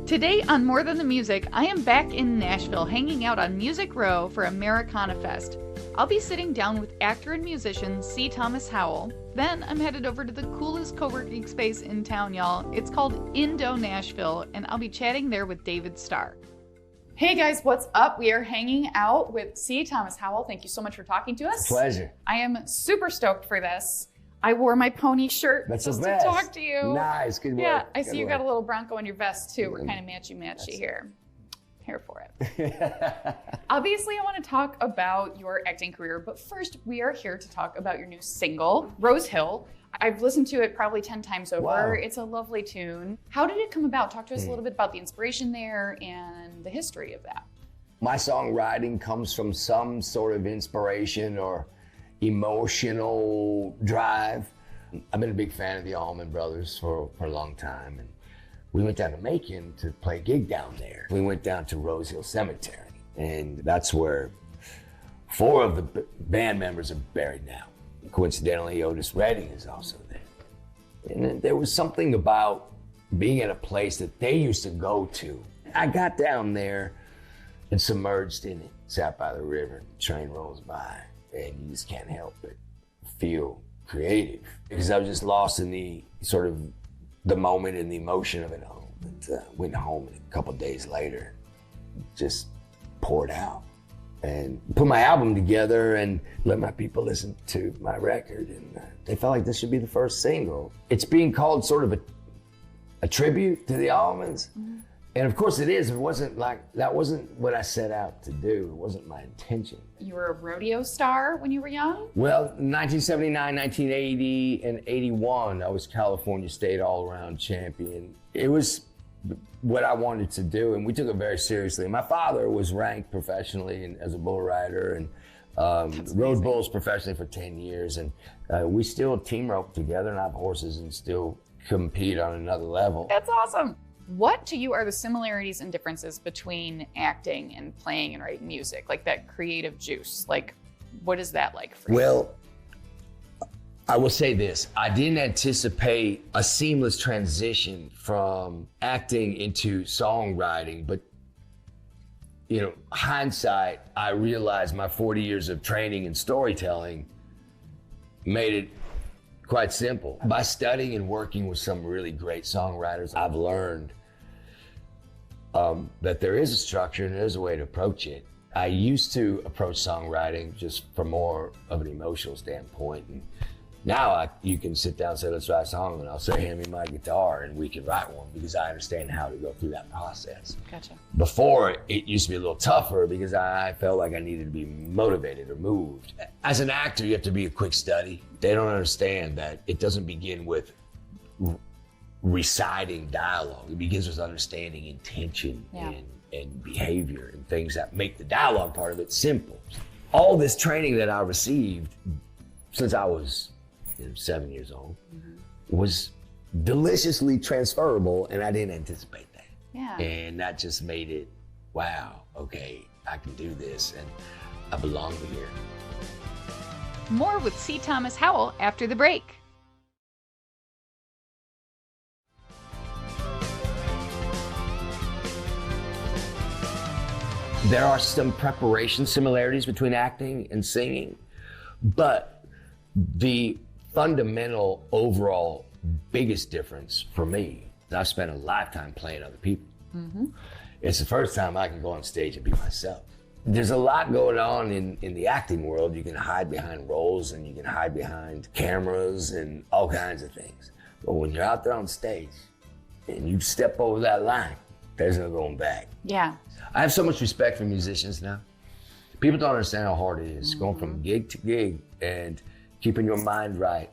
Today on More Than the Music, I am back in Nashville hanging out on Music Row for Americafest. I'll be sitting down with actor and musician C. Thomas Howell. Then I'm headed over to the coolest co-working space in town, y'all. It's called Indo Nashville, and I'll be chatting there with David Starr. Hey guys, what's up? We are hanging out with C. Thomas Howell. Thank you so much for talking to us. Pleasure. I am super stoked for this. I wore my pony shirt just to talk to you. Nice, good work. Yeah, I see you got a little Bronco in your vest too. We're kind of matchy-matchy here. Here for it. Obviously, I want to talk about your acting career, but first we are here to talk about your new single, Rose Hill. I've listened to it probably 10 times over. Wow. It's a lovely tune. How did it come about? Talk to us a little bit about the inspiration there and the history of that. My songwriting comes from some sort of inspiration or emotional drive. I've been a big fan of the Allman Brothers for a long time, and we went down to Macon to play a gig down there. We went down to Rose Hill Cemetery, and that's where 4 of the band members are buried now. Coincidentally, Otis Redding is also there. And there was something about being at a place that they used to go to. I got down there and submerged in it, sat by the river, the train rolls by, and you just can't help but feel creative. Because I was just lost in the sort of the moment and the emotion of it all. But went home, and a couple of days later, just poured out and put my album together and let my people listen to my record. And they felt like this should be the first single. It's being called sort of a tribute to the Allmans. Mm-hmm. And of course it is. It wasn't like, that wasn't what I set out to do. It wasn't my intention. You were a rodeo star when you were young? Well, 1979, 1980, and 81, I was California State all-around champion. It was what I wanted to do, and we took it very seriously. My father was ranked professionally as a bull rider and rode bulls professionally for 10 years. And we still team rope together and have horses and still compete on another level. That's awesome. What to you are the similarities and differences between acting and playing and writing music? Like that creative juice, like what is that like for you? Well, I will say this, I didn't anticipate a seamless transition from acting into songwriting, but you know, hindsight, I realized my 40 years of training in storytelling made it quite simple. By studying and working with some really great songwriters, I've learned that there is a structure and there's a way to approach it. I used to approach songwriting just from more of an emotional standpoint. And now you can sit down and say, let's write a song, and I'll say, hand me my guitar and we can write one, because I understand how to go through that process. Gotcha. Before, it used to be a little tougher because I felt like I needed to be motivated or moved. As an actor, you have to be a quick study. They don't understand that it doesn't begin with reciting dialogue. It begins with understanding intention and behavior and things that make the dialogue part of it simple. All this training that I received since I was 7 years old was deliciously transferable, and I didn't anticipate that. Yeah. And that just made it, wow, okay, I can do this and I belong here. More with C. Thomas Howell after the break. There are some preparation similarities between acting and singing, but the fundamental overall biggest difference for me, I've spent a lifetime playing other people. Mm-hmm. It's the first time I can go on stage and be myself. There's a lot going on in the acting world. You can hide behind roles and you can hide behind cameras and all kinds of things. But when you're out there on stage and you step over that line, there's no going back. Yeah. I have so much respect for musicians now. People don't understand how hard it is going from gig to gig and keeping your mind right,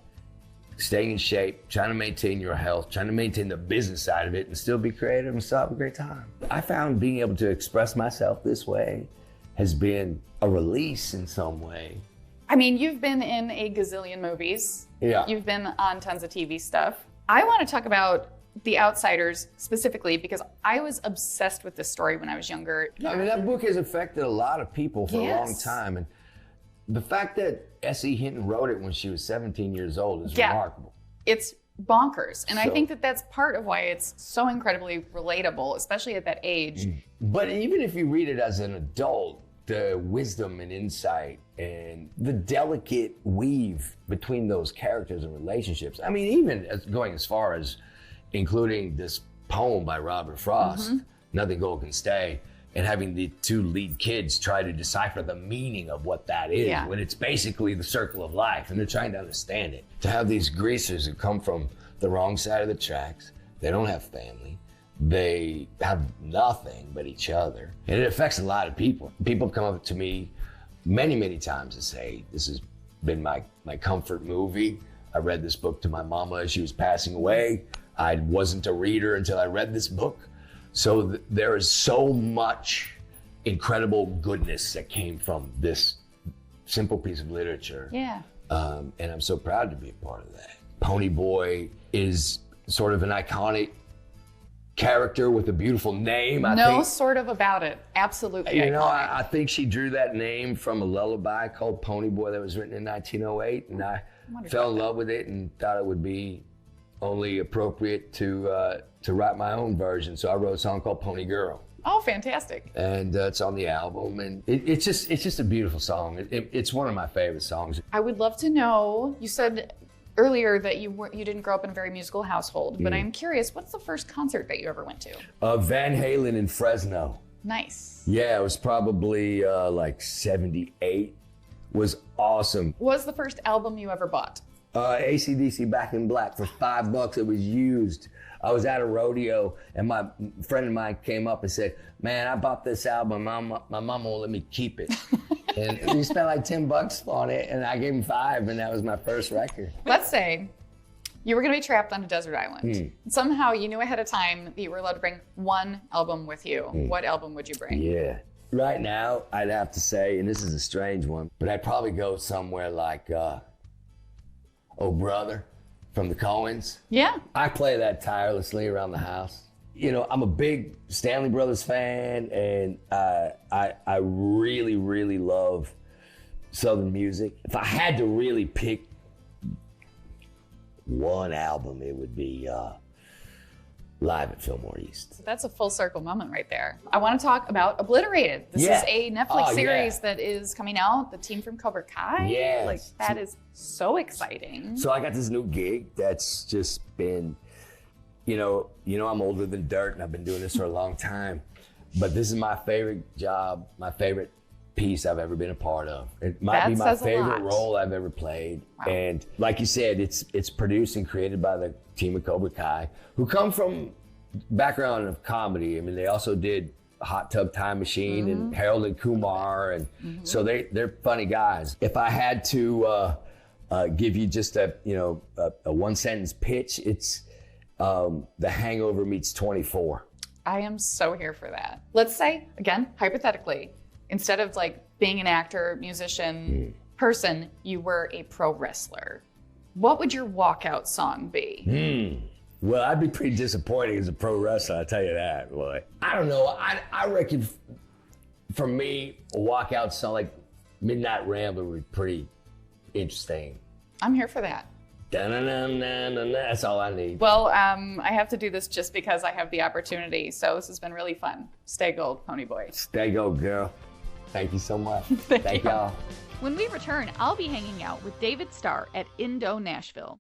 staying in shape, trying to maintain your health, trying to maintain the business side of it and still be creative and still have a great time. I found being able to express myself this way has been a release in some way. I mean, you've been in a gazillion movies. Yeah. You've been on tons of TV stuff. I want to talk about The Outsiders specifically because I was obsessed with this story when I was younger. I mean, that book has affected a lot of people for a long time. And the fact that S.E. Hinton wrote it when she was 17 years old is remarkable. It's bonkers. And I think that that's part of why it's so incredibly relatable, especially at that age. But even if you read it as an adult, the wisdom and insight and the delicate weave between those characters and relationships. I mean, even going as far as including this poem by Robert Frost, Nothing Gold Can Stay, and having the two lead kids try to decipher the meaning of what that is, when it's basically the circle of life and they're trying to understand it. To have these greasers who come from the wrong side of the tracks, they don't have family, they have nothing but each other. And it affects a lot of people. People come up to me many, many times and say, this has been my comfort movie. I read this book to my mama as she was passing away. I wasn't a reader until I read this book. So there is so much incredible goodness that came from this simple piece of literature. Yeah. And I'm so proud to be a part of that. Pony Boy is sort of an iconic character with a beautiful name. No sort of about it. Absolutely. You know, I think she drew that name from a lullaby called Pony Boy that was written in 1908, and I fell in love with it and thought it would be only appropriate to write my own version. So I wrote a song called Pony Girl. Oh, fantastic. And it's on the album, and it's just a beautiful song. It's one of my favorite songs. I would love to know, you said earlier that you didn't grow up in a very musical household, but I'm curious, what's the first concert that you ever went to? Van Halen in Fresno. Nice. Yeah, it was probably like 78. Was awesome. What was the first album you ever bought? AC/DC Back in Black for $5. It was used. I was at a rodeo and my friend of mine came up and said, man, I bought this album. My mama won't let me keep it. And we spent like $10 on it and I gave him $5 and that was my first record. Let's say you were gonna be trapped on a desert island. Somehow you knew ahead of time that you were allowed to bring one album with you. What album would you bring? Yeah. Right now, I'd have to say, and this is a strange one, but I'd probably go somewhere like Oh Brother from the Coens. Yeah. I play that tirelessly around the house. You know, I'm a big Stanley Brothers fan, and I really, really love Southern music. If I had to really pick one album, it would be Live at Fillmore East. That's a full circle moment right there. I want to talk about Obliterated. This is a Netflix series that is coming out, the team from Cobra Kai. Yeah. Like, that is so exciting. So I got this new gig that's just been, you know, I'm older than dirt and I've been doing this for a long time, but this is my favorite job, my favorite piece I've ever been a part of. It might be my favorite role I've ever played. Wow. And like you said, it's produced and created by the team of Cobra Kai, who come from background of comedy. I mean, they also did Hot Tub Time Machine and Harold and Kumar, and so they're funny guys. If I had to give you just a one sentence pitch, it's The Hangover meets 24. I am so here for that. Let's say, again, hypothetically, instead of like being an actor, musician, person, you were a pro wrestler. What would your walkout song be? Well, I'd be pretty disappointing as a pro wrestler, I'll tell you that, boy. I don't know, I reckon for me, a walkout song like Midnight Rambler would be pretty interesting. I'm here for that. Da-na-na-na-na-na. That's all I need. Well, I have to do this just because I have the opportunity, so this has been really fun. Stay gold, Pony Boy. Stay gold, girl. Thank you so much. Thank y'all. When we return, I'll be hanging out with David Starr at Indo Nashville.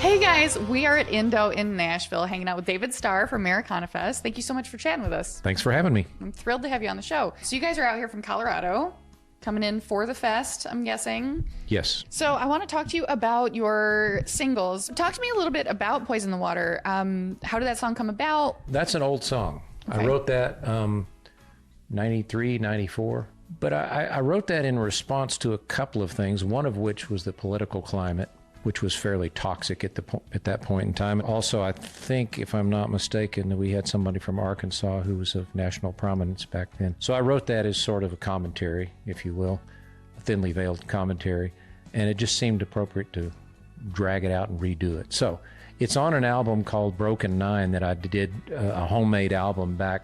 Hey guys, we are at Indo in Nashville hanging out with David Starr from Americafest. Thank you so much for chatting with us. Thanks for having me. I'm thrilled to have you on the show. So you guys are out here from Colorado, coming in for the fest, I'm guessing. Yes. So I want to talk to you about your singles. Talk to me a little bit about Poison the Water. How did that song come about? That's an old song. Okay. I wrote that 93, 94. But I wrote that in response to a couple of things, one of which was the political climate, which was fairly toxic at that point in time. Also, I think, if I'm not mistaken, that we had somebody from Arkansas who was of national prominence back then. So I wrote that as sort of a commentary, if you will, a thinly veiled commentary, and it just seemed appropriate to drag it out and redo it. So it's on an album called Broken Nine that I did, a homemade album back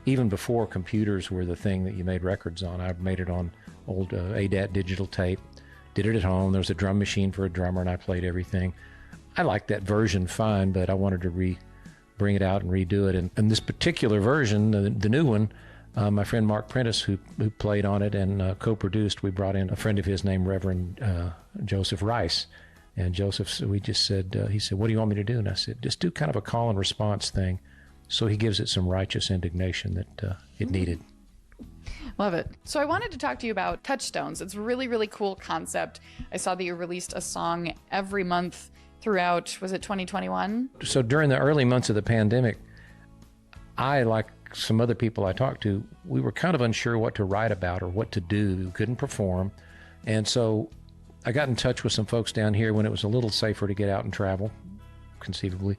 even before computers were the thing that you made records on. I made it on old ADAT digital tape, did it at home. There was a drum machine for a drummer, and I played everything. I liked that version fine, but I wanted to bring it out and redo it. And this particular version, the new one, my friend Mark Prentice, who played on it and co-produced, we brought in a friend of his named Reverend Joseph Rice. And Joseph, we just said, he said, what do you want me to do? And I said, just do kind of a call and response thing. So he gives it some righteous indignation that it needed. Love it. So I wanted to talk to you about Touchstones. It's a really, really cool concept. I saw that you released a song every month throughout, was it 2021? So during the early months of the pandemic, I, like some other people I talked to, we were kind of unsure what to write about or what to do. We couldn't perform. And so I got in touch with some folks down here when it was a little safer to get out and travel, conceivably.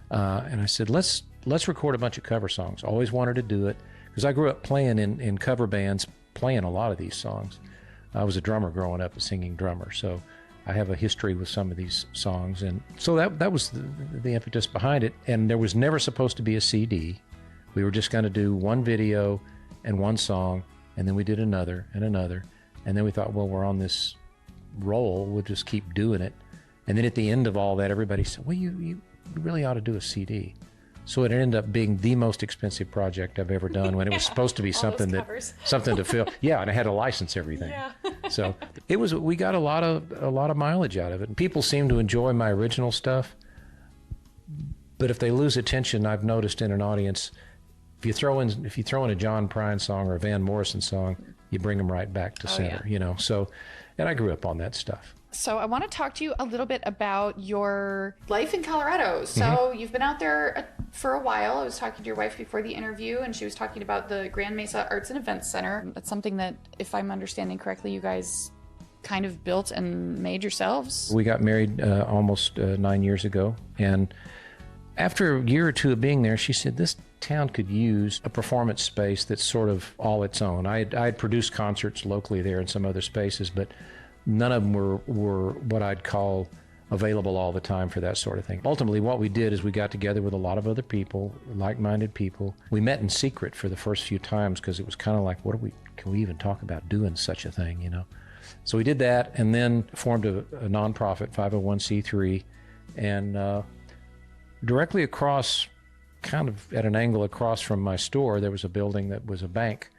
And I said, let's record a bunch of cover songs. Always wanted to do it because I grew up playing in cover bands, playing a lot of these songs. I was a drummer growing up, a singing drummer. So I have a history with some of these songs. And so that was the impetus behind it. And there was never supposed to be a CD. We were just going to do one video and one song. And then we did another and another. And then we thought, well, we're on this roll, we'll just keep doing it. And then at the end of all that, everybody said, well, you really ought to do a CD. So it ended up being the most expensive project I've ever done when it was supposed to be something to fill. Yeah, and I had to license everything. Yeah. So we got a lot of mileage out of it. And people seem to enjoy my original stuff. But if they lose attention, I've noticed in an audience, if you throw in a John Prine song or a Van Morrison song, you bring them right back to center, you know. So, and I grew up on that stuff. So I want to talk to you a little bit about your life in Colorado. So you've been out there for a while. I was talking to your wife before the interview, and she was talking about the Grand Mesa Arts and Events Center. That's something that, if I'm understanding correctly, you guys kind of built and made yourselves. We got married almost 9 years ago, and after a year or two of being there, she said, this town could use a performance space that's sort of all its own. I had produced concerts locally there in some other spaces, but none of them were what I'd call available all the time for that sort of thing. Ultimately, what we did is we got together with a lot of other people, like-minded people. We met in secret for the first few times because it was kind of like, can we even talk about doing such a thing, you know? So we did that and then formed a nonprofit, 501c3, and directly across, kind of at an angle across from my store, there was a building that was a bank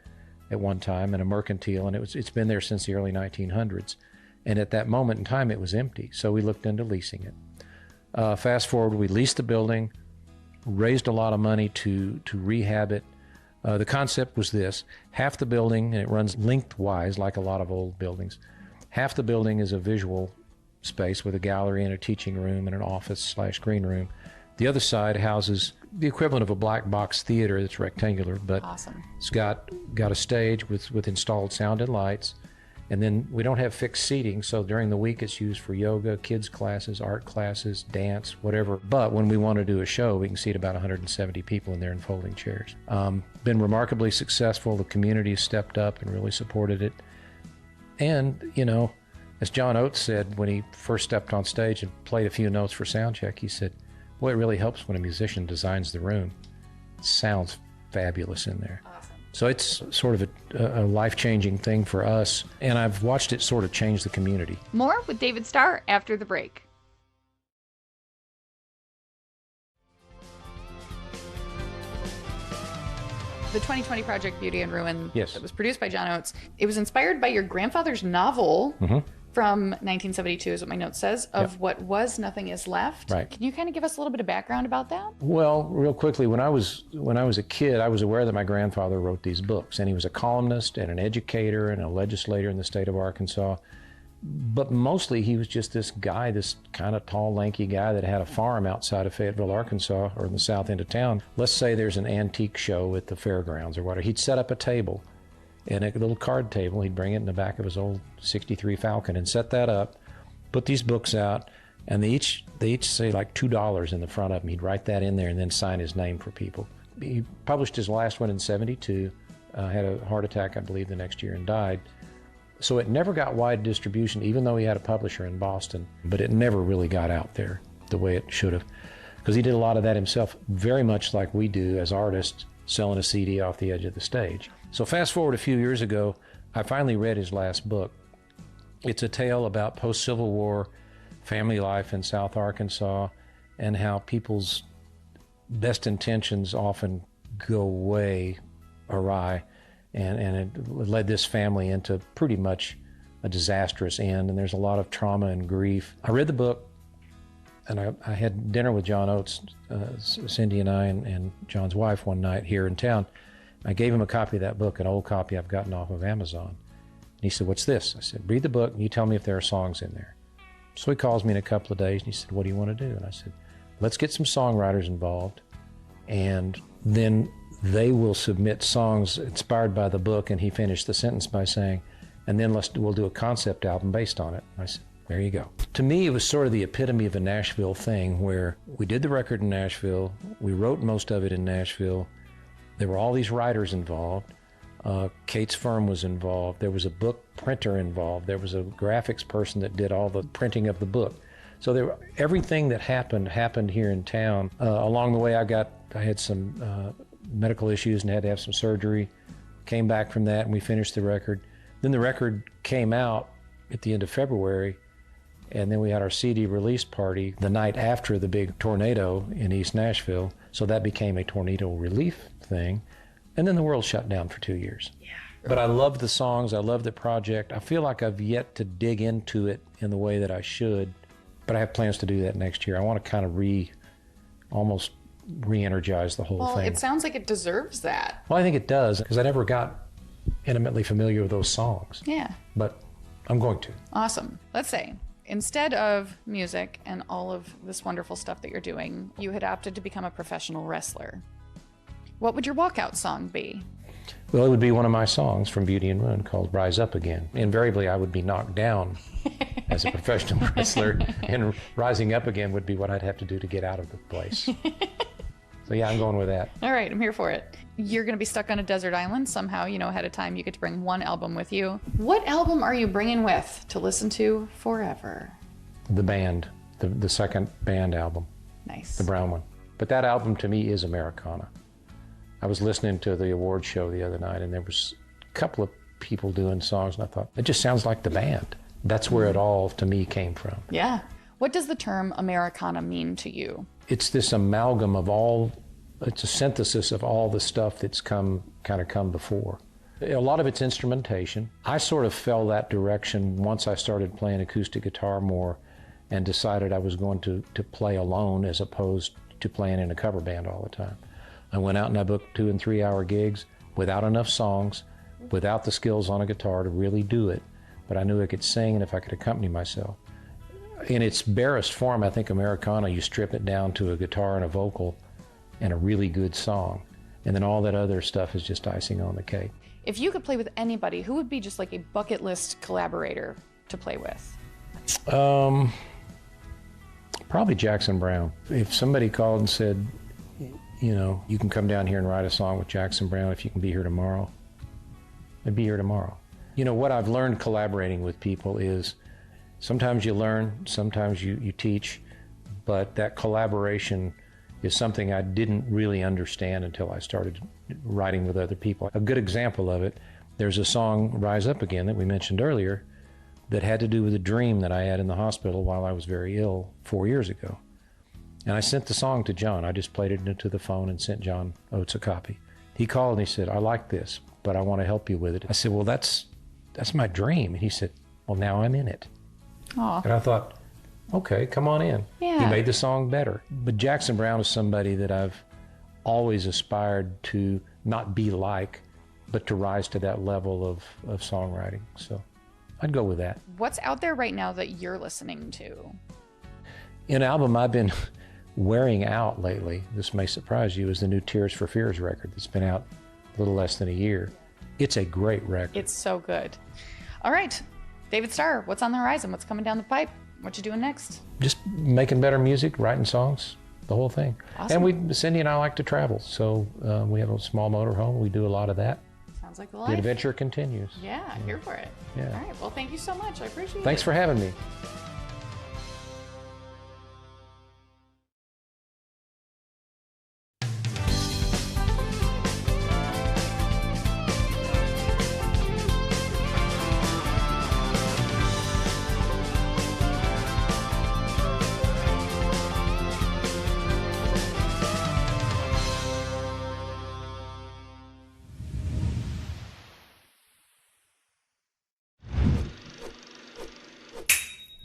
at one time and a mercantile, and it's been there since the early 1900s. And at that moment in time, it was empty. So we looked into leasing it. Fast forward, we leased the building, raised a lot of money to rehab it. The concept was this: half the building, and it runs lengthwise like a lot of old buildings, half the building is a visual space with a gallery and a teaching room and an office/green room. The other side houses the equivalent of a black box theater that's rectangular, but awesome. It's got a stage with installed sound and lights. And then we don't have fixed seating, so during the week it's used for yoga, kids classes, art classes, dance, whatever. But when we want to do a show, we can seat about 170 people in there in folding chairs. Been remarkably successful. The community has stepped up and really supported it. And, you know, as John Oates said when he first stepped on stage and played a few notes for sound check, he said, well, it really helps when a musician designs the room. It sounds fabulous in there. Awesome. So it's sort of a life-changing thing for us, and I've watched it sort of change the community. More with David Starr after the break. The 2020 project, Beauty and Ruin, yes, that was produced by John Oates, it was inspired by your grandfather's novel, from 1972 is what my note says, of what was Nothing Is Left. Right. Can you kind of give us a little bit of background about that? Well, real quickly, when I was a kid, I was aware that my grandfather wrote these books, and he was a columnist and an educator and a legislator in the state of Arkansas. But mostly he was just this guy, this kind of tall, lanky guy that had a farm outside of Fayetteville, Arkansas, or in the south end of town. Let's say there's an antique show at the fairgrounds or whatever. He'd set up a table, and a little card table. He'd bring it in the back of his old 63 Falcon and set that up, put these books out, and they each say like $2 in the front of them. He'd write that in there and then sign his name for people. He published his last one in 72, had a heart attack, I believe, the next year and died. So it never got wide distribution, even though he had a publisher in Boston, but it never really got out there the way it should have, because he did a lot of that himself, very much like we do as artists. selling a CD off the edge of the stage. So fast forward a few years ago, I finally read his last book. It's a tale about post-Civil War family life in South Arkansas and how people's best intentions often go way awry, and it led this family into pretty much a disastrous end, and there's a lot of trauma and grief. I read the book, and I had dinner with John Oates, Cindy and I, and John's wife one night here in town. I gave him a copy of that book, an old copy I've gotten off of Amazon. And he said, "What's this?" I said, "Read the book and you tell me if there are songs in there." So he calls me in a couple of days and he said, "What do you want to do?" And I said, "Let's get some songwriters involved, and then they will submit songs inspired by the book." And he finished the sentence by saying, "And then we'll do a concept album based on it." And I said, "There you go." To me, it was sort of the epitome of a Nashville thing, where we did the record in Nashville, we wrote most of it in Nashville, there were all these writers involved, Kate's firm was involved, there was a book printer involved, there was a graphics person that did all the printing of the book. So everything that happened here in town. Along the way, I had some medical issues and had to have some surgery, came back from that, and we finished the record. Then the record came out at the end of February, and then we had our CD release party the night after the big tornado in East Nashville, so that became a tornado relief thing. And then the world shut down for 2 years. Yeah. But I love the songs, I love the project. I feel like I've yet to dig into it in the way that I should, but I have plans to do that next year. I want to kind of almost re-energize the whole thing. Well, it sounds like it deserves that. Well, I think it does, because I never got intimately familiar with those songs. Yeah. But I'm going to. Awesome. Let's say, instead of music and all of this wonderful stuff that you're doing, you had opted to become a professional wrestler. What would your walkout song be? Well, it would be one of my songs from Beauty and Ruin called Rise Up Again. Invariably, I would be knocked down as a professional wrestler, and rising up again would be what I'd have to do to get out of the place. So yeah, I'm going with that. All right, I'm here for it. You're going to be stuck on a desert island somehow, ahead of time. You get to bring one album with you. What album are you bringing with to listen to forever? The band, the second band album. Nice. The brown one. But that album to me is Americana. I was listening to the award show the other night, and there was a couple of people doing songs, and I thought, it just sounds like the band. That's where it all, to me, came from. Yeah. What does the term Americana mean to you? It's this amalgam of it's a synthesis of all the stuff that's come before. A lot of it's instrumentation. I sort of fell that direction once I started playing acoustic guitar more and decided I was going to play alone as opposed to playing in a cover band all the time. I went out and I booked 2 and 3 hour gigs without enough songs, without the skills on a guitar to really do it, but I knew I could sing and if I could accompany myself. In its barest form, I think Americana, you strip it down to a guitar and a vocal and a really good song, and then all that other stuff is just icing on the cake. If you could play with anybody, who would be just like a bucket list collaborator to play with? Probably Jackson Browne. If somebody called and said, you can come down here and write a song with Jackson Browne if you can be here tomorrow, I'd be here tomorrow. What I've learned collaborating with people is sometimes you learn, sometimes you teach, but that collaboration is something I didn't really understand until I started writing with other people. A good example of it, there's a song, Rise Up Again, that we mentioned earlier, that had to do with a dream that I had in the hospital while I was very ill 4 years ago. And I sent the song to John. I just played it into the phone and sent John Oates a copy. He called and he said, "I like this, but I want to help you with it." I said, "Well, that's my dream." And he said, "Well, now I'm in it." Aww. And I thought, okay, come on in. Yeah. He made the song better. But Jackson Browne is somebody that I've always aspired to not be like, but to rise to that level of songwriting. So I'd go with that. What's out there right now that you're listening to? An album I've been wearing out lately, this may surprise you, is the new Tears for Fears record that's been out a little less than a year. It's a great record. It's so good. All right, David Starr, what's on the horizon? What's coming down the pipe? What you doing next? Just making better music, writing songs, the whole thing. Awesome. And Cindy and I like to travel, so we have a small motorhome. We do a lot of that. Sounds like the life. The adventure continues. Yeah, here for it. Yeah. All right, well, thank you so much. I appreciate it. Thanks for having me.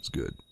It's good.